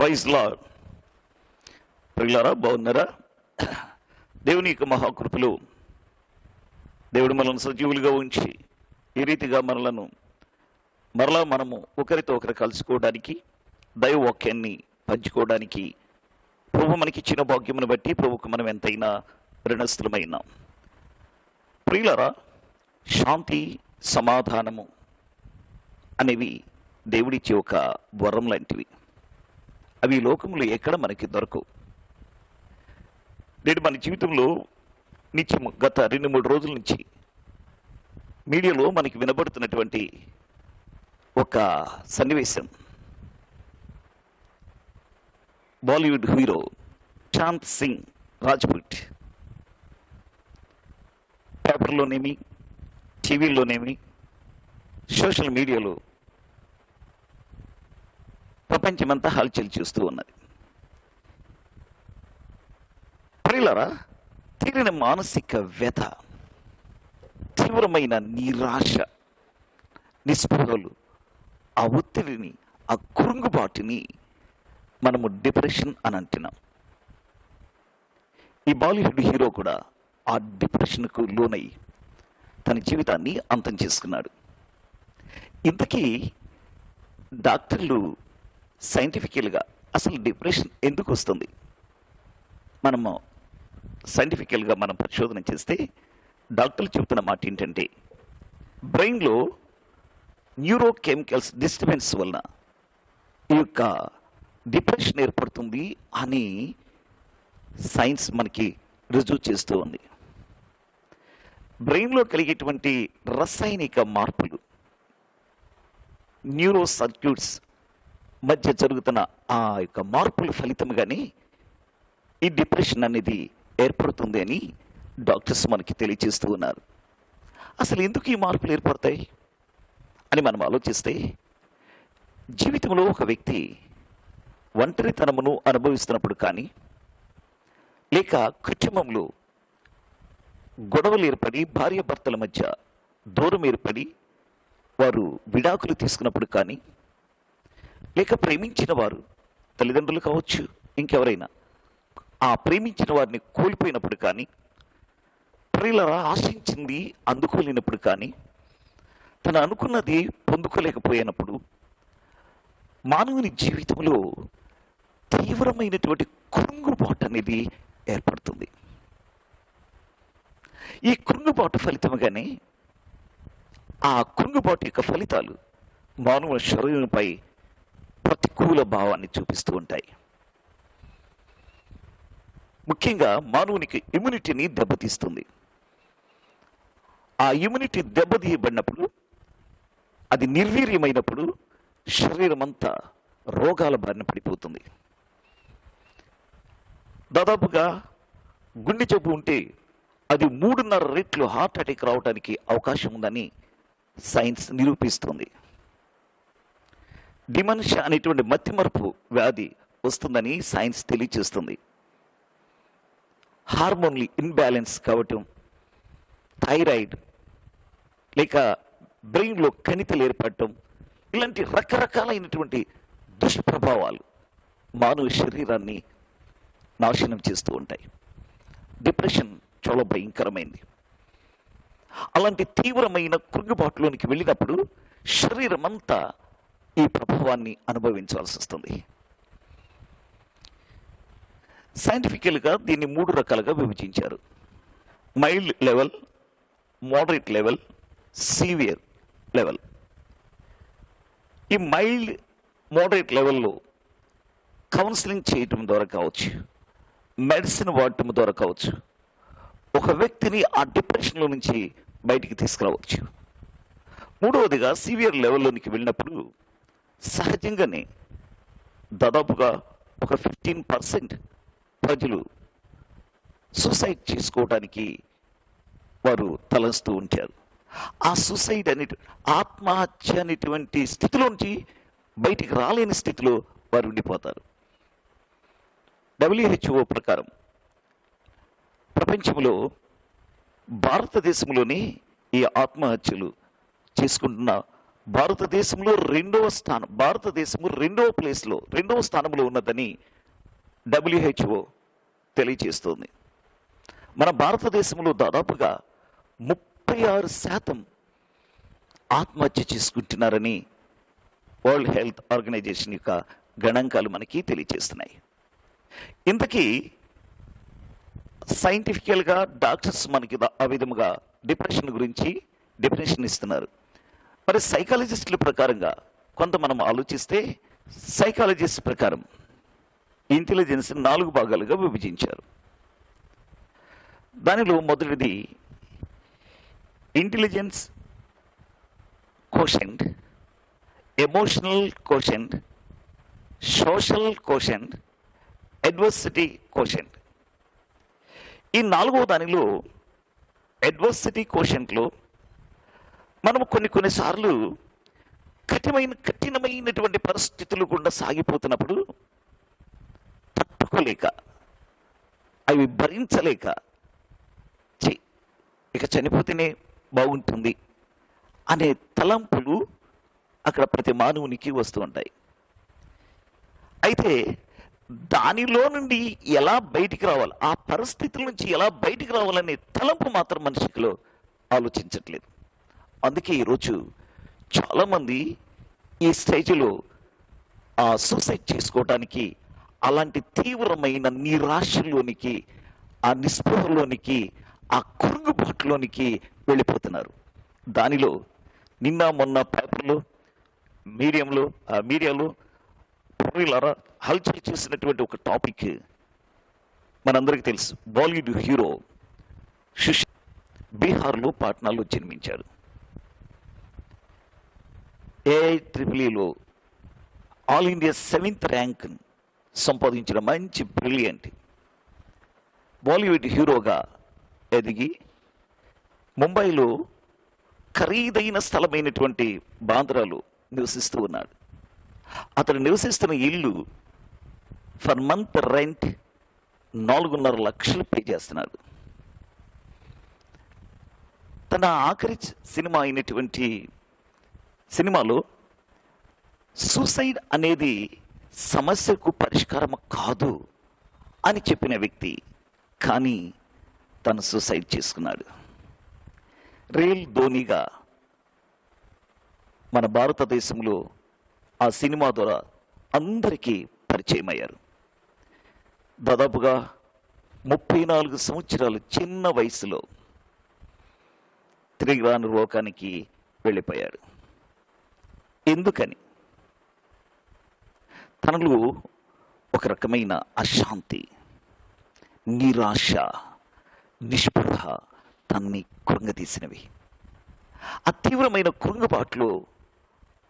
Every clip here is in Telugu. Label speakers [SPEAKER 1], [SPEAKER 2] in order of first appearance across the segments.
[SPEAKER 1] Praise lord. ప్రియులారా, బాగున్నారా? దేవుని యొక్క మహాకృపలో దేవుడు మనల్ని సజీవులుగా ఉంచి ఈ రీతిగా మరలా మనము ఒకరితో ఒకరు కలుసుకోవడానికి, దైవవాక్యాన్ని పంచుకోవడానికి ప్రభు మనకిచ్చిన భాగ్యమును బట్టి ప్రభుకు మనం ఎంతైనా రుణస్థులమైనాం. ప్రియులారా, శాంతి, సమాధానము అనేవి దేవుడిచ్చే ఒక వరం లాంటివి. అవి లోకంలో ఎక్కడ మనకి దొరకవు. నేడు మన జీవితంలో నిత్యము గత 2-3 రోజుల నుంచి మీడియాలో మనకి వినబడుతున్నటువంటి ఒక సన్నివేశం, బాలీవుడ్ హీరో చాంద్ సింగ్ రాజ్పుట్ పేపర్లోనేమి, టీవీలోనేమి, సోషల్ మీడియాలో ప్రపంచమంతా హల్చల్ చేస్తూ ఉన్నది. ప్రియులారా, తీరిన మానసిక వ్యధ, తీవ్రమైన నిరాశ, నిస్పృహలు, ఆ ఒత్తిడిని, ఆ కురుంగుబాటుని మనము డిప్రెషన్ అని అంటున్నాం. ఈ బాలీవుడ్ హీరో కూడా ఆ డిప్రెషన్కు లోనై తన జీవితాన్ని అంతం చేసుకున్నాడు. ఇంతకీ డాక్టర్లు సైంటిఫికల్గా అసలు డిప్రెషన్ ఎందుకు వస్తుంది, మనము సైంటిఫికల్గా మనం పరిశోధన చేస్తే డాక్టర్లు చెబుతున్న మాట ఏంటంటే, బ్రెయిన్లో న్యూరోకెమికల్స్ డిస్టర్బెన్స్ వలన ఈ యొక్క డిప్రెషన్ ఏర్పడుతుంది అని సైన్స్ మనకి రుజువు చేస్తూ ఉంది. బ్రెయిన్లో కలిగేటువంటి రసాయనిక మార్పులు, న్యూరో సర్క్యూట్స్ మధ్య జరుగుతున్న ఆ యొక్క మార్పుల ఫలితంగానే ఈ డిప్రెషన్ అనేది ఏర్పడుతుంది అని డాక్టర్స్ మనకి తెలియజేస్తూ ఉన్నారు. అసలు ఎందుకు ఈ మార్పులు ఏర్పడతాయి అని మనం ఆలోచిస్తే, జీవితంలో ఒక వ్యక్తి ఒంటరితనమును అనుభవిస్తున్నప్పుడు కానీ, లేక కుటుంబంలో గొడవలు ఏర్పడి భార్యాభర్తల మధ్య దూరం ఏర్పడి వారు విడాకులు తీసుకున్నప్పుడు కానీ, లేక ప్రేమించిన వారు తల్లిదండ్రులు కావచ్చు, ఇంకెవరైనా ఆ ప్రేమించిన వారిని కోల్పోయినప్పుడు కానీ, ప్రియులారా ఆశించింది అందుకోలేనప్పుడు కానీ, తను అనుకున్నది పొందుకోలేకపోయినప్పుడు మానవుని జీవితంలో తీవ్రమైనటువంటి కృంగుబాటు అనేది ఏర్పడుతుంది. ఈ కృంగుబాటు ఫలితంగానే ఆ కృంగుబాటు యొక్క ఫలితాలు మానవ శరీరంపై ప్రతికూల భావాన్ని చూపిస్తూ ఉంటాయి. ముఖ్యంగా మానవునికి ఇమ్యూనిటీని దెబ్బతీస్తుంది. ఆ ఇమ్యూనిటీ దెబ్బతీయబడినప్పుడు, అది నిర్వీర్యమైనప్పుడు శరీరం అంతా రోగాల బారిన పడిపోతుంది. దాదాపుగా గుండె జబ్బు ఉంటే అది 3.5 రెట్లు హార్ట్ అటాక్ రావడానికి అవకాశం ఉందని సైన్స్ నిరూపిస్తుంది. డిమెన్షియా అనేటువంటి మతిమరుపు వ్యాధి వస్తుందని సైన్స్ తెలియజేస్తుంది. హార్మోన్లు ఇన్బ్యాలెన్స్ కావటం, థైరాయిడ్ లేక బ్రెయిన్లో కణితులు ఏర్పడటం, ఇలాంటి రకరకాలైనటువంటి దుష్ప్రభావాలు మానవ శరీరాన్ని నాశనం చేస్తూ ఉంటాయి. డిప్రెషన్ చాలా భయంకరమైంది. అలాంటి తీవ్రమైన కృంగుబాటులోనికి వెళ్ళినప్పుడు శరీరం అంతా ఈ ప్రభావాన్ని అనుభవించాల్సి వస్తుంది. సైంటిఫికల్గా దీన్ని 3 రకాలుగా విభజించారు: mild level, moderate level, severe level. ఈ మైల్డ్, మోడరేట్ లెవెల్లో కౌన్సిలింగ్ చేయటం ద్వారా కావచ్చు, మెడిసిన్ వాడటం ద్వారా కావచ్చు, ఒక వ్యక్తిని ఆ డిప్రెషన్లో నుంచి బయటికి తీసుకురావచ్చు. మూడవదిగా సివియర్ లెవెల్లోనికి వెళ్ళినప్పుడు సహజంగానే దాదాపుగా ఒక 15% ప్రజలు సూసైడ్ చేసుకోవడానికి వారు తలస్తూ ఉంటారు. ఆ సూసైడ్ ఆత్మహత్య అనేటువంటి స్థితిలోంచి బయటికి రాలేని స్థితిలో వారు ఉండిపోతారు. WHO ప్రకారం ప్రపంచంలో భారతదేశంలోనే ఈ ఆత్మహత్యలు చేసుకుంటున్న భారతదేశము రెండవ స్థానంలో ఉన్నదని WHO తెలియజేస్తుంది. మన భారతదేశంలో దాదాపుగా 36% ఆత్మహత్య చేసుకుంటున్నారని వరల్డ్ హెల్త్ ఆర్గనైజేషన్ యొక్క గణాంకాలు మనకి తెలియజేస్తున్నాయి. ఇంతకీ సైంటిఫికల్గా డాక్టర్స్ మనకి ఆ విధముగా డిప్రెషన్ గురించి డెఫినేషన్ ఇస్తున్నారు. మరి సైకాలజిస్టుల ప్రకారంగా కొంత మనం ఆలోచిస్తే, సైకాలజిస్ట్ ప్రకారం ఇంటెలిజెన్స్ 4 భాగాలుగా విభజించారు. దానిలో మొదటిది intelligence quotient, emotional quotient, social quotient, adversity quotient. ఈ 4వ దానిలో అడ్వర్సిటీ కోషెంట్లో మనము కొన్నిసార్లు కఠినమైనటువంటి పరిస్థితులు గుండా సాగిపోతున్నప్పుడు తట్టుకోలేక, అవి భరించలేక, ఇక చనిపోతేనే బాగుంటుంది అనే తలంపులు అక్కడ ప్రతి మానవునికి వస్తూ ఉంటాయి. అయితే దానిలో నుండి ఎలా బయటికి రావాలి, ఆ పరిస్థితుల నుంచి ఎలా బయటికి రావాలనే తలంపు మాత్రం మనిషిలో ఆలోచించట్లేదు. అందుకే ఈరోజు చాలామంది ఈ స్టేజ్లో సూసైడ్ చేసుకోవడానికి, అలాంటి తీవ్రమైన నిరాశలోనికి, ఆ నిస్పృహలోనికి, ఆ కురుగుబాటులోనికి వెళ్ళిపోతున్నారు. దానిలో నిన్న మొన్న పేపర్లో, మీడియాలో హల్చల్ చేసినటువంటి ఒక టాపిక్ మనందరికీ తెలుసు. బాలీవుడ్ హీరో సుశాంత్ బీహార్లో పాట్నాలో జన్మించాడు. AIEEEలో ఆల్ ఇండియా 7th ర్యాంక్ సంపాదించిన మంచి బ్రిలియంట్ బాలీవుడ్ హీరోగా ఎదిగి ముంబైలో ఖరీదైన స్థలమైనటువంటి బాంద్రాలో నివసిస్తూ ఉన్నాడు. అతడు నివసిస్తున్న ఇల్లు ఫర్ మంత్ రెంట్ 4.5 లక్షలు పే చేస్తున్నాడు. తన ఆఖరి సినిమా అయినటువంటి సినిమాలో సూసైడ్ అనేది సమస్యకు పరిష్కారం కాదు అని చెప్పిన వ్యక్తి, కానీ తను సూసైడ్ చేసుకున్నాడు. రియల్ ధోనిగా మన భారతదేశంలో ఆ సినిమా ద్వారా అందరికీ పరిచయం అయ్యారు. దాదాపుగా 34 సంవత్సరాలు చిన్న వయసులో తిరిగి రాని లోకానికి వెళ్ళిపోయాడు. ఎందుకని? తనలో ఒక రకమైన అశాంతి, నిరాశ, నిస్పృహ తనని కృంగతీసినవి. ఆ తీవ్రమైన కృంగుబాటులో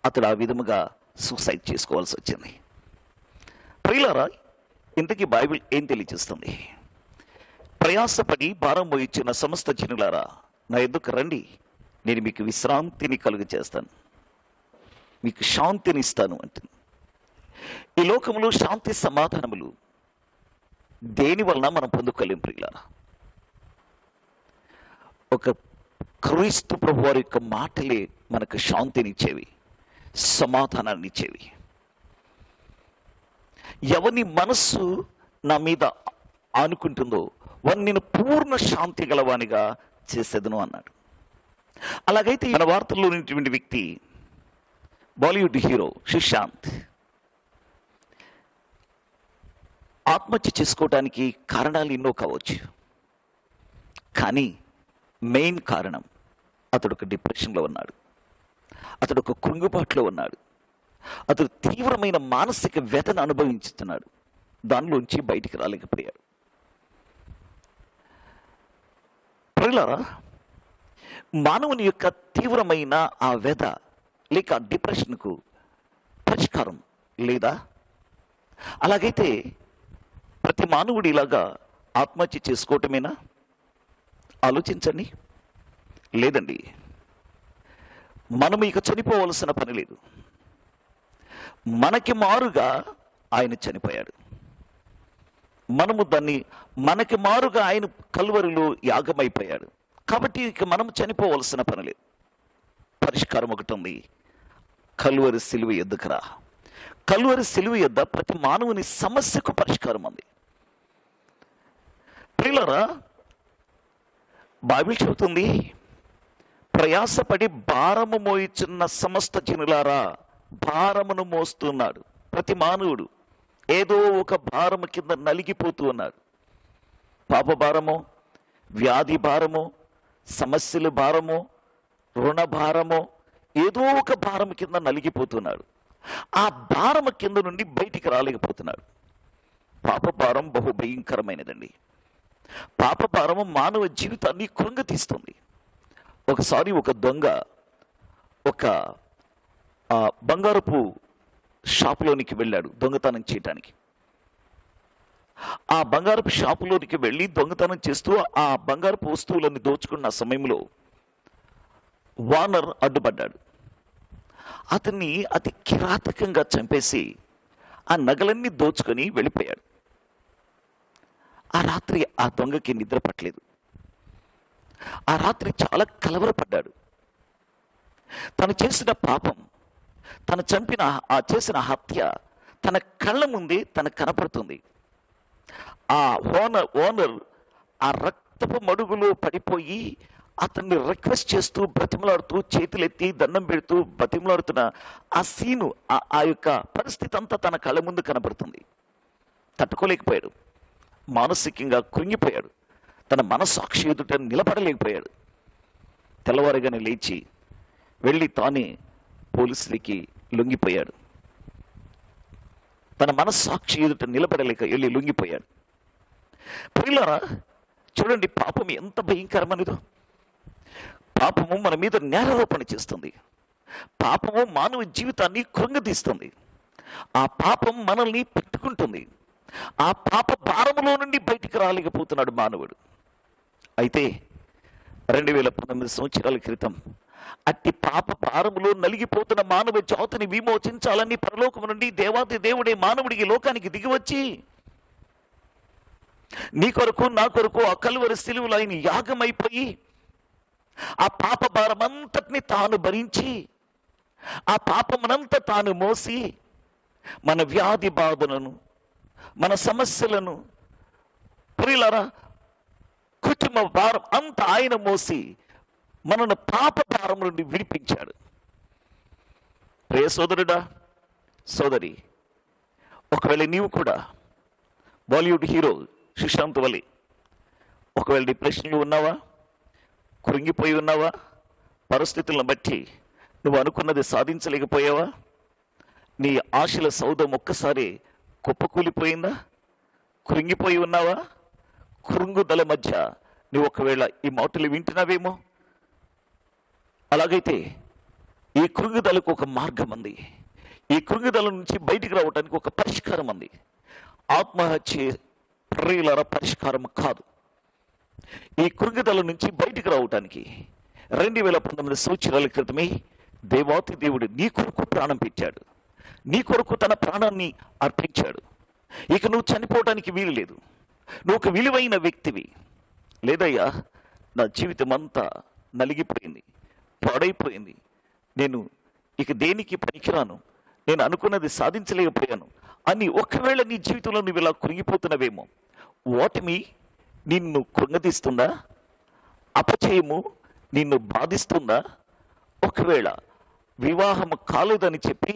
[SPEAKER 1] అతడు ఆ విధముగా సూసైడ్ చేసుకోవాల్సి వచ్చింది. ప్రియులారా, ఇంతకీ బైబిల్ ఏం తెలియజేస్తుంది? ప్రయాసపడి భారం మోయించిన సమస్త జనులారా నా ఎద్దుకు రండి, నేను మీకు విశ్రాంతిని కలుగ చేస్తాను, మీకు శాంతిని ఇస్తాను అంటుంది. ఈ లోకంలో శాంతి సమాధానములు దేని వలన మనం పొందుకోలేం ప్రియులారా? ఒక క్రీస్తు ప్రభు వారి యొక్క మాటలే మనకు శాంతినిచ్చేవి, సమాధానాన్ని ఇచ్చేవి. ఎవని మనస్సు నా మీద ఆనుకుంటుందో వారిని నేను పూర్ణ శాంతి గలవానిగా చేసేదను అన్నాడు. అలాగైతే మన వార్తల్లో ఉన్నటువంటి వ్యక్తి బాలీవుడ్ హీరో సుశాంత్ ఆత్మహత్య చేసుకోవడానికి కారణాలు ఎన్నో కావచ్చు, కానీ మెయిన్ కారణం అతడు ఒక డిప్రెషన్లో ఉన్నాడు, అతడు ఒక కృంగుబాటులో ఉన్నాడు, అతడు తీవ్రమైన మానసిక వ్యతను అనుభవించుతున్నాడు. దానిలోంచి బయటికి రాలేకపోయాడు. ప్రియులారా, మానవుని యొక్క తీవ్రమైన ఆ వ్యధ లేక డిప్రెషన్కు పరిష్కారం లేదా? అలాగైతే ప్రతి మానవుడు ఇలాగా ఆత్మహత్య చేసుకోవటమేనా? ఆలోచించండి. లేదండి, మనం ఇక చనిపోవలసిన పని లేదు. మనకి మారుగా ఆయన చనిపోయాడు. మనకి మారుగా ఆయన కల్వరిలో యాగమైపోయాడు. కాబట్టి ఇక మనం చనిపోవలసిన పని లేదు. పరిష్కారం ఒకటి ఉంది, కలువరి సిలువ యొద్దకు రా. కలువరి సిలువ యొద్ద ప్రతి మానవుని సమస్యకు పరిష్కారం ఉంది. ప్రియులారా, బైబిల్ చెబుతుంది, ప్రయాసపడి భారము మోయిచున్న సమస్త జనులారా, భారమును మోస్తున్నాడు. ప్రతి మానవుడు ఏదో ఒక భారము కింద నలిగిపోతూ ఉన్నాడు. పాప భారము, వ్యాధి భారము, సమస్యల భారము, రుణ భారము, ఏదో ఒక భారం కింద నలిగిపోతున్నాడు. ఆ భారము కింద నుండి బయటికి రాలేకపోతున్నాడు. పాప భారం బహు భయంకరమైనదండి. పాప భారము మానవ జీవితాన్ని కృంగతీస్తుంది. ఒకసారి ఒక దొంగ ఒక బంగారపు షాపులోనికి వెళ్ళాడు దొంగతనం చేయటానికి. ఆ బంగారపు షాపులోనికి వెళ్ళి దొంగతనం చేస్తూ ఆ బంగారపు వస్తువులను దోచుకున్న సమయంలో వానర్ అడ్డుపడ్డాడు. అతన్ని అతి కిరాతకంగా చంపేసి ఆ నగలన్నీ దోచుకొని వెళ్ళిపోయాడు. ఆ రాత్రి ఆ దొంగకి నిద్ర పట్టలేదు. ఆ రాత్రి చాలా కలవరపడ్డాడు. తను చేసిన పాపం, తను చేసిన హత్య తన కళ్ళ ముందే తనకు కనపడుతుంది. ఆ ఓనర్ ఆ రక్తపు మడుగులో పడిపోయి అతన్ని రిక్వెస్ట్ చేస్తూ బ్రతిమలాడుతూ చేతులెత్తి దండం పెడుతూ బ్రతిమలాడుతున్న ఆ సీను, ఆ యొక్క పరిస్థితి అంతా తన కళ్ళ ముందు కనబడుతుంది. తట్టుకోలేకపోయాడు. మానసికంగా కృంగిపోయాడు. తన మనస్సాక్షి ఎదుట నిలబడలేకపోయాడు. తెల్లవారుగానే లేచి వెళ్ళి తానే పోలీసులకి లొంగిపోయాడు. తన మనస్సాక్షి ఎదుట నిలబడలేక వెళ్ళి లొంగిపోయాడు. ప్రియులారా, చూడండి పాపం ఎంత భయంకరమైనదో. పాపము మన మీద నేరారోపణ చేస్తుంది. పాపము మానవ జీవితాన్ని కృంగతీస్తుంది. ఆ పాపం మనల్ని పెట్టుకుంటుంది. ఆ పాప భారములో నుండి బయటికి రాలేకపోతున్నాడు మానవుడు. అయితే 2019 సంవత్సరాల క్రితం అట్టి పాప భారములో నలిగిపోతున్న మానవ జాతిని విమోచించాలని పరలోకము నుండి దేవాది దేవుడే మానవుడికి లోకానికి దిగివచ్చి నీ కొరకు నా కొరకు ఆ కలువరి సిలువలో ఆయన యాగమైపోయి ఆ పాప భారమంతటిని తాను భరించి ఆ పాపమునంతా తాను మోసి మన వ్యాధి బాధలను, మన సమస్యలను, ప్రియులారా కుటుంబ భారం అంతా ఆయన మోసి మనను పాప భారం నుండి విడిపించాడు. ప్రియ సోదరుడా, సోదరి, ఒకవేళ నీవు కూడా బాలీవుడ్ హీరో సుశాంత్ వలె ఒకవేళ డిప్రెషన్లో ఉన్నావా, కృంగిపోయి ఉన్నావా, పరిస్థితులను బట్టి నువ్వు అనుకున్నది సాధించలేకపోయావా, నీ ఆశల సౌధం ఒక్కసారి కుప్పకూలిపోయిందా, కృంగిపోయి ఉన్నావా, కృంగుదల మధ్య నువ్వు ఒకవేళ ఈ మాటలు వింటున్నావేమో, అలాగైతే ఈ కృంగుదలకు ఒక మార్గం ఉంది. ఈ కృంగుదల నుంచి బయటికి రావడానికి ఒక పరిష్కారం ఉంది. ఆత్మహత్య ప్రియులారా పరిష్కారం కాదు. ఈ కృంగుదల నుంచి బయటికి రావటానికి 2019 సంవత్సరాల క్రితమే దేవాతి దేవుడు నీ కొరకు ప్రాణం పెట్టాడు. నీ కొరకు తన ప్రాణాన్ని అర్పించాడు. ఇక నువ్వు చనిపోవడానికి వీలు లేదు. నువ్వు ఒక విలువైన వ్యక్తివి. లేదయ్యా, నా జీవితం అంతా నలిగిపోయింది, పాడైపోయింది, నేను ఇక దేనికి పనికిరాను, నేను అనుకున్నది సాధించలేకపోయాను అని ఒకవేళ నీ జీవితంలో నువ్వు ఇలా కృంగిపోతున్నవేమో, ఓటమి నిన్ను కృంగతీస్తుందా, అపచయము నిన్ను బాధిస్తుందా, ఒకవేళ వివాహం కాలేదని చెప్పి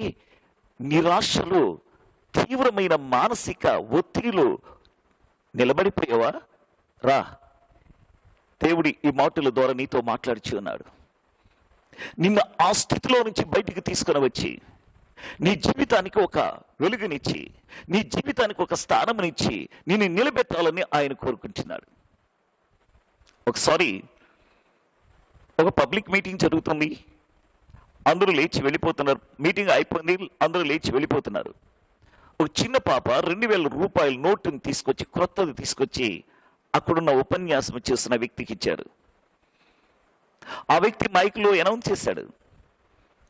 [SPEAKER 1] నిరాశలో తీవ్రమైన మానసిక ఒత్తిడిలో నిలబడిపోయావా, రా, దేవుడి ఈ మాటల ద్వారా నీతో మాట్లాడుచు ఉన్నాడు. నిన్ను ఆ స్థితిలో నుంచి బయటికి తీసుకుని వచ్చి నీ జీవితానికి ఒక వెలుగునిచ్చి, నీ జీవితానికి ఒక స్థానమునిచ్చి నిన్ను నిలబెట్టాలని ఆయన కోరుకుంటున్నాడు. ఒకసారి ఒక పబ్లిక్ మీటింగ్ జరుగుతుంది. అందరూ లేచి వెళ్ళిపోతున్నారు. మీటింగ్ అయిపోయింది, అందరూ లేచి వెళ్ళిపోతున్నారు. ఒక చిన్న పాప 2000 రూపాయల నోటుని తీసుకొచ్చి, క్రొత్తది తీసుకొచ్చి అక్కడున్న ఉపన్యాసం చేస్తున్న వ్యక్తికి ఇచ్చారు. ఆ వ్యక్తి మైక్లో అనౌన్స్ చేశాడు,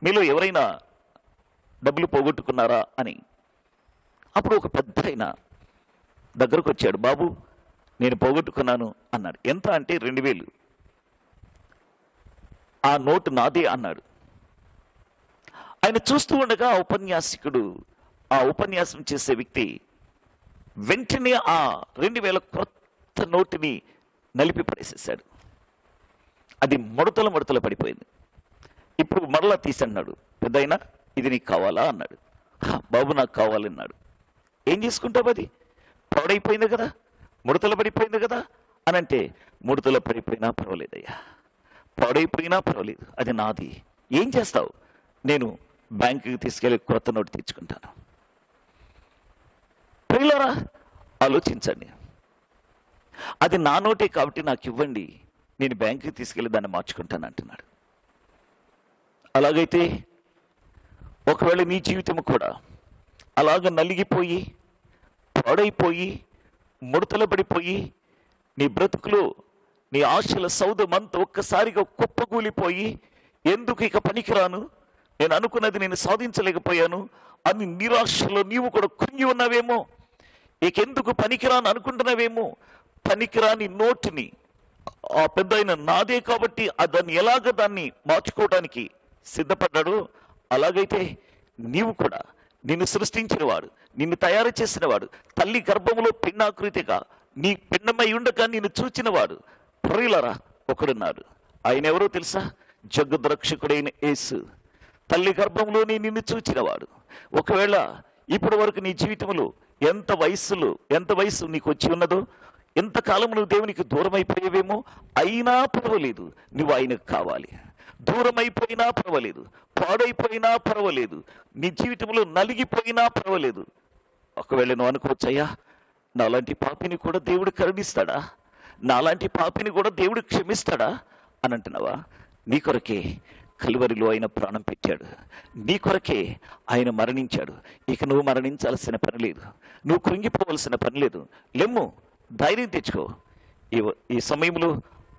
[SPEAKER 1] మీలో ఎవరైనా డబ్బులు పోగొట్టుకున్నారా అని. అప్పుడు ఒక పెద్ద ఆయన దగ్గరకు వచ్చాడు. బాబు, నేను పోగొట్టుకున్నాను అన్నాడు. ఎంత అంటే 2000. ఆ నోటు నాదే అన్నాడు. ఆయన చూస్తూ ఉండగా ఆ ఉపన్యాసం చేసే వ్యక్తి వెంటనే ఆ 2000 క్రొత్త నోటుని నలిపి పడేసేసాడు. అది ముడతలు పడిపోయింది. ఇప్పుడు మరలా తీసన్నాడు, పెద్దయినా ఇది నీకు కావాలా అన్నాడు. బాబు నాకు కావాలన్నాడు. ఏం చేసుకుంటావు, అది పాడైపోయింది కదా, ముడతలు పడిపోయింది కదా అని అంటే, ముడతలు పడిపోయినా పర్వాలేదయ్యా, పాడైపోయినా పర్వాలేదు, అది నాది. ఏం చేస్తావు? నేను బ్యాంకుకి తీసుకెళ్ళి క్రొత్త నోటు తెచ్చుకుంటాను. ప్రియులారా, ఆలోచించండి. అది నా నోటే కాబట్టి నాకు ఇవ్వండి, నేను బ్యాంకుకి తీసుకెళ్ళి దాన్ని మార్చుకుంటాను అంటున్నాడు. అలాగైతే ఒకవేళ నీ జీవితం కూడా అలాగ నలిగిపోయి, పాడైపోయి, ముడతలు పడిపోయి, నీ బ్రతుకులో నీ ఆశల సౌధమంతా ఒక్కసారిగా కుప్పగూలిపోయి, ఎందుకు ఇక పనికిరాను, నేను అనుకున్నది నేను సాధించలేకపోయాను అని నిరాశలో నీవు కూడా కృంగి ఉన్నావేమో, ఇకెందుకు పనికిరాను అనుకుంటున్నావేమో. పనికిరాని నోటుని ఆ పెద్దయిన నాదే కాబట్టి దాన్ని మార్చుకోవడానికి సిద్ధపడ్డాడు. అలాగైతే నీవు కూడా నిన్ను సృష్టించినవాడు, నిన్ను తయారు చేసినవాడు, తల్లి గర్భములో పిండాకృతిగా నీ పిండమై ఉండగా నిన్ను చూచినవాడు, ప్రియులారా, ఒకడున్నాడు. ఆయన ఎవరో తెలుసా? జగద్రక్షకుడైన యేసు. తల్లి గర్భంలోనే నిన్ను చూచినవాడు. ఒకవేళ ఇప్పటి వరకు నీ జీవితంలో ఎంత వయసు నీకు వచ్చి ఉన్నదో, ఎంతకాలం నువ్వు దేవునికి దూరం అయిపోయేవేమో, అయినా పర్వాలేదు, నువ్వు ఆయనకు కావాలి. దూరం అయిపోయినా పర్వాలేదు, పాడైపోయినా పర్వాలేదు, నీ జీవితంలో నలిగిపోయినా పర్వాలేదు. ఒకవేళ నువ్వు అనుకోవచ్చయ్యా, నాలాంటి పాపిని కూడా దేవుడు కరుణిస్తాడా, నాలాంటి పాపిని కూడా దేవుడు క్షమిస్తాడా అని అంటున్నావా? నీ కొరకే కలువరిలో ఆయన ప్రాణం పెట్టాడు, నీ కొరకే ఆయన మరణించాడు. ఇక నువ్వు మరణించాల్సిన పని లేదు, నువ్వు కృంగిపోవలసిన పని లేదు. లెమ్ము, ధైర్యం తెచ్చుకో. ఈ సమయంలో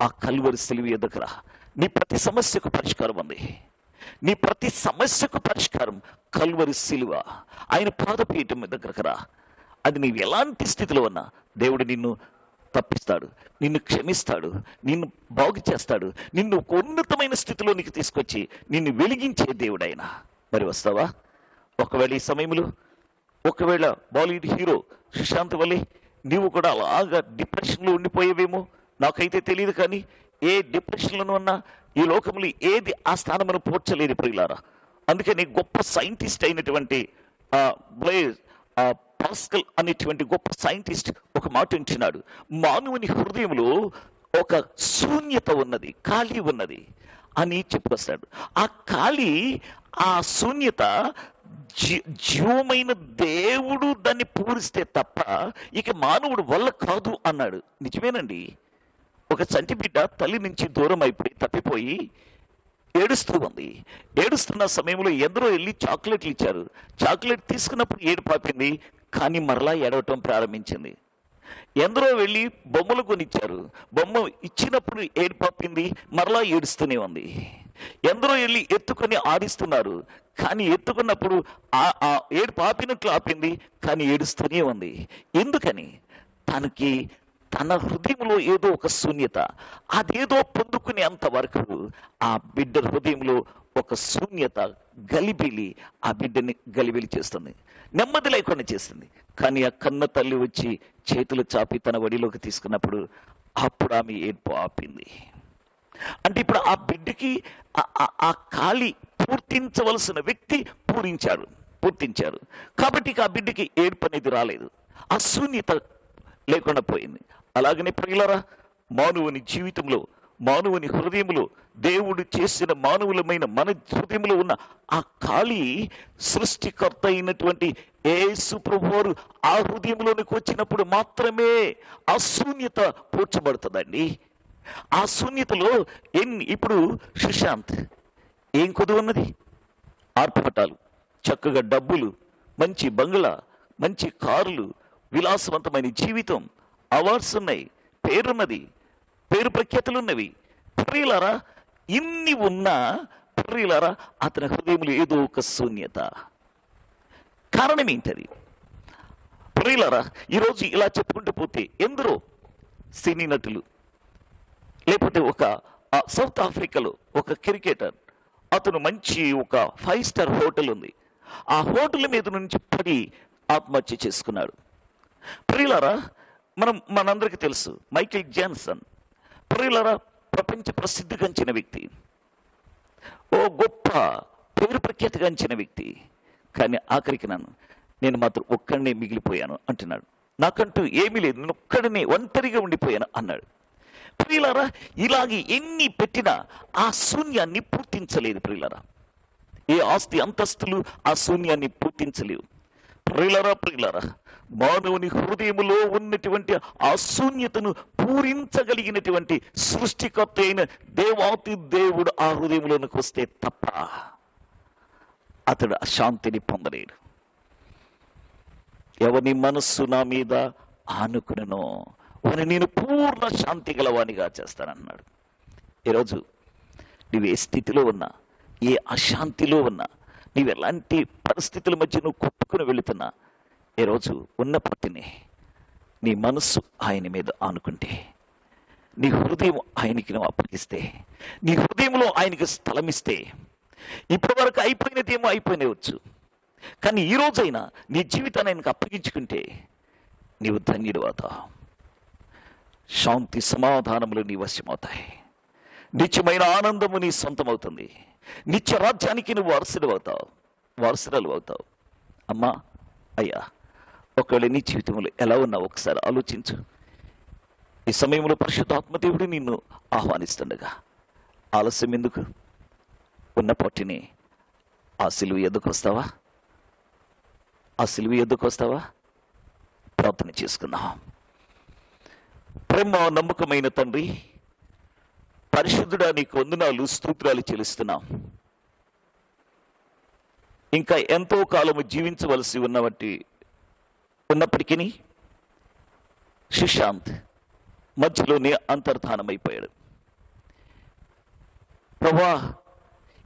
[SPEAKER 1] ఆ కలువరి సిలువ దగ్గర నీ ప్రతి సమస్యకు పరిష్కారం ఉంది. నీ ప్రతి సమస్యకు పరిష్కారం కలువరి సిలువ. ఆయన పాదపీఠం దగ్గరకు రా. అది నీవు ఎలాంటి స్థితిలో ఉన్నా దేవుడు నిన్ను తప్పిస్తాడు, నిన్ను క్షమిస్తాడు, నిన్ను బాగు చేస్తాడు, నిన్ను ఒక ఉన్నతమైన స్థితిలోనికి తీసుకొచ్చి నిన్ను వెలిగించే దేవుడు ఆయన. మరి వస్తావా? ఒకవేళ ఈ సమయంలో బాలీవుడ్ హీరో సుశాంత్ వల్లే నీవు కూడా అలాగా డిప్రెషన్లో ఉండిపోయేవేమో, నాకైతే తెలియదు. కానీ ఏ డిప్రెషన్లను ఉన్నా ఈ లోకంలో ఏది ఆ స్థానమును పోర్చలేదు ప్రియులారా. అందుకని గొప్ప సైంటిస్ట్ అయినటువంటి పాస్కల్ అనేటువంటి గొప్ప సైంటిస్ట్ ఒక మాట ఉంటున్నాడు, మానవుని హృదయంలో ఒక శూన్యత ఉన్నది, ఖాళీ ఉన్నది అని చెప్పుకొస్తాడు. ఆ శూన్యత జీవమైన దేవుడు దాన్ని పూరిస్తే తప్ప ఇక మానవుడు వల్ల కాదు అన్నాడు. నిజమేనండి. ఒక చంటి బిడ్డ తల్లి నుంచి దూరం అయిపోయి తప్పిపోయి ఏడుస్తూ ఉంది. ఏడుస్తున్న సమయంలో ఎందరో వెళ్ళి చాక్లెట్లు ఇచ్చారు. చాక్లెట్ తీసుకున్నప్పుడు ఏడు పాపింది, కానీ మరలా ఏడవటం ప్రారంభించింది. ఎందరో వెళ్ళి బొమ్మలు కొనిచ్చారు, బొమ్మ ఇచ్చినప్పుడు ఏడు పాపింది, మరలా ఏడుస్తూనే ఉంది. ఎందరో వెళ్ళి ఎత్తుకొని ఆడిస్తున్నారు, కానీ ఎత్తుకున్నప్పుడు ఆ ఏడు పాపినట్లు ఆపింది, కానీ ఏడుస్తూనే ఉంది. ఎందుకని? తన హృదయంలో ఏదో ఒక శూన్యత, అదేదో పొందుకునే అంతవరకు ఆ బిడ్డ హృదయంలో ఒక శూన్యత గలిబిలి ఆ బిడ్డని గలిబిలి చేస్తుంది, నెమ్మది లేకుండా చేస్తుంది. కానీ ఆ కన్న తల్లి వచ్చి చేతులు చాపి తన వడిలోకి తీసుకున్నప్పుడు అప్పుడు ఆమె ఏడ్పు ఆపింది. అంటే ఇప్పుడు ఆ బిడ్డకి ఆ ఖాళీ పూర్తించవలసిన వ్యక్తి పూర్తించారు కాబట్టి ఆ బిడ్డకి ఏడ్పు అనేది రాలేదు, ఆ శూన్యత లేకుండా పోయింది. అలాగనే ప్రియులారా, మానవుని జీవితంలో, మానవుని హృదయంలో, దేవుడు చేసిన మానవులమైన మన హృదయంలో ఉన్న ఆ ఖాళీ సృష్టికర్త అయినటువంటి యేసు ప్రభువారు ఆ హృదయంలోనికి వచ్చినప్పుడు మాత్రమే ఆ శూన్యత పూడ్చబడుతుందండి. ఆ శూన్యతలో ఇప్పుడు సుశాంత్ ఏం కొద్దు ఉన్నది? ఆర్భటాలు, చక్కగా డబ్బులు, మంచి బంగ్లా, మంచి కార్లు, విలాసవంతమైన జీవితం, అవార్డ్స్ ఉన్నాయి, పేరున్నది, పేరు ప్రఖ్యాతులున్నవి. ప్రియులారా, ఇన్ని ఉన్నా ప్రియులారా అతని హృదయంలో ఏదో ఒక శూన్యత. కారణం ఏంటది? ప్రియులారా, ఈరోజు ఇలా చెప్పుకుంటూ పోతే ఎందరో సినీ నటులు, లేకపోతే ఒక సౌత్ ఆఫ్రికాలో ఒక క్రికెటర్ అతను మంచి ఒక 5 స్టార్ హోటల్ ఉంది, ఆ హోటల్ మీద నుంచి పడి ఆత్మహత్య చేసుకున్నాడు. ప్రియులారా, మనందరికీ తెలుసు మైకేల్ జాన్సన్. ప్రియులారా, ప్రపంచ ప్రసిద్ధిగాంచిన వ్యక్తి, ఓ గొప్ప పేరు ప్రఖ్యాతిగాంచిన వ్యక్తి. కానీ ఆఖరికి నేను మాత్రం ఒక్కడినే మిగిలిపోయాను అంటున్నాడు. నాకంటూ ఏమీ లేదు, నేను ఒక్కడినే ఒంటరిగా ఉండిపోయాను అన్నాడు. ప్రియులారా, ఇలాగే ఎన్ని పెట్టినా ఆ శూన్యాన్ని పూర్తించలేదు. ప్రియులారా, ఏ ఆస్తి అంతస్తులు ఆ శూన్యాన్ని పూర్తించలేవు. ప్రియులారా, మానవుని హృదయములో ఉన్నటువంటి ఆ శూన్యతను పూరించగలిగినటువంటి సృష్టికర్త అయిన దేవాతి దేవుడు ఆ హృదయంలోనికి వస్తే తప్ప అతడు అశాంతిని పొందలేడు. ఎవని మనస్సు నా మీద ఆనుకునో వాని నేను పూర్ణ శాంతి గలవానిగా చేస్తానన్నాడు. ఈరోజు నువ్వు ఏ స్థితిలో ఉన్నా, ఏ అశాంతిలో ఉన్నా, నీవు ఎలాంటి పరిస్థితుల మధ్య నువ్వు కొట్టుకుని వెళుతున్నా, ఈరోజు ఉన్న పట్టిని నీ మనస్సు ఆయన మీద ఆనుకుంటే, నీ హృదయం ఆయనకి నువ్వు అప్పగిస్తే, నీ హృదయంలో ఆయనకి స్థలం ఇస్తే, ఇప్పటి వరకు అయిపోయినదేమో అయిపోయినవచ్చు, కానీ ఈ రోజైనా నీ జీవితాన్ని ఆయనకు అప్పగించుకుంటే నీవు ధన్యుడు అవుతావు. శాంతి సమాధానములు నీ వశమవుతాయి. నిత్యమైన ఆనందము నీ సొంతమవుతుంది. నిత్య రాజ్యానికి నువ్వు వారసురాలు అవుతావు. అమ్మా, అయ్యా, ఒకవేళ నీ జీవితంలో ఎలా ఉన్నావు ఒకసారి ఆలోచించు. ఈ సమయంలో పరిశుద్ధాత్మదేవుడు నిన్ను ఆహ్వానిస్తుండగా ఆలస్యం ఎందుకు? ఉన్న పొట్టిని ఆ సిలువ ఎద్దుకు వస్తావా? ప్రార్థన చేసుకుందాం. ప్రేమ నమ్మకమైన తండ్రి, పరిశుద్ధుడా, నీకు వందనాలు, స్తోత్రాలు చెల్లిస్తున్నాం. ఇంకా ఎంతో కాలము జీవించవలసి ఉన్నప్పటికీ సుశాంత్ మధ్యలోనే అంతర్ధానమైపోయాడు. ప్రభా,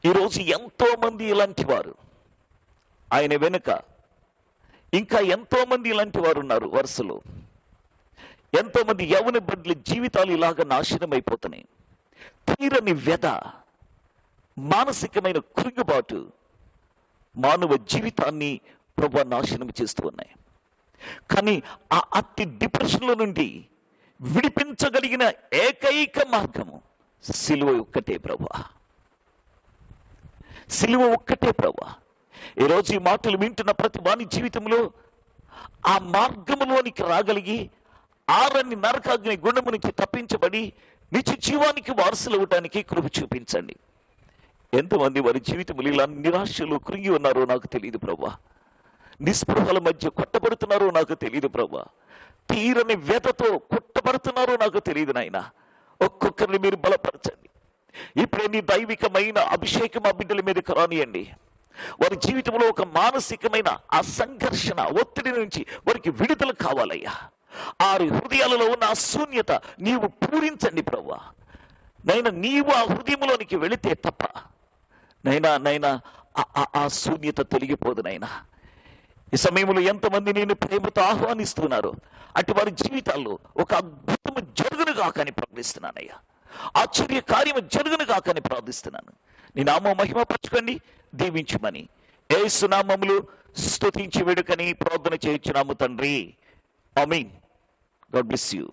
[SPEAKER 1] ఈరోజు ఎంతో మంది ఇలాంటి వారు, ఆయన వెనుక ఇంకా ఎంతో మంది ఇలాంటి వారు ఉన్నారు వరుసలో. ఎంతో మంది యవ్వన బిడ్డల జీవితాలు ఇలాగ నాశనం అయిపోతున్నాయి. తీరని వ్యధ, మానసికమైన కృంగుబాటు మానవ జీవితాన్ని ప్రభు నాశనం చేస్తూ ఉన్నాయి. కానీ ఆ అతి డిప్రెషన్లో నుండి విడిపించగలిగిన ఏకైక మార్గము సిలువ ఒక్కటే ప్రభు. సిలువ ఒక్కటే ప్రభు. ఈరోజు ఈ మాటలు వింటున్న ప్రతి వాని జీవితంలో ఆ మార్గములోనికి రాగలిగి ఆరని నరకాగ్ని గుండము నుంచి తప్పించబడి నిత్య జీవానికి వారసులు అవ్వటానికి కృప చూపించండి. ఎంతమంది వారి జీవితములు ఇలా నిరాశలు కృంగి ఉన్నారో నాకు తెలియదు ప్రభా. నిస్పృహల మధ్య కొట్టబడుతున్నారో నాకు తెలియదు ప్రభా. తీరని వ్యధతో కొట్టబడుతున్నారో నాకు తెలియదు నాయన. ఒక్కొక్కరిని మీరు బలపరచండి. ఇప్పుడే నీ దైవికమైన అభిషేకం ఆ బిడ్డల మీద రానియండి. వారి జీవితంలో ఒక మానసికమైన ఆ సంఘర్షణ, ఒత్తిడి నుంచి వారికి విడుదల కావాలయ్యా. ఆరి హృదయాలలో ఉన్న ఆ శూన్యత నీవు పూరించండి ప్రభువా. నైనా నీవు ఆ హృదయంలోనికి వెళితే తప్ప నైనా ఆ శూన్యత తొలగిపోదు నైనా. ఈ సమయంలో ఎంతమంది నేను ప్రేమతో ఆహ్వానిస్తున్నారు, అటు వారి జీవితాల్లో ఒక అద్భుతము జరుగును కాకని ప్రార్థిస్తున్నానయ్యా. ఆశ్చర్య కార్యము జరుగును కాకని ప్రార్థిస్తున్నాను. నీ నామం మహిమపరచుకోండి, దీవించుమని యేసు నామములో స్తుతించి వేడుకని ప్రార్థన చేయించున్నాము తండ్రి. ఆమేన్. God bless you.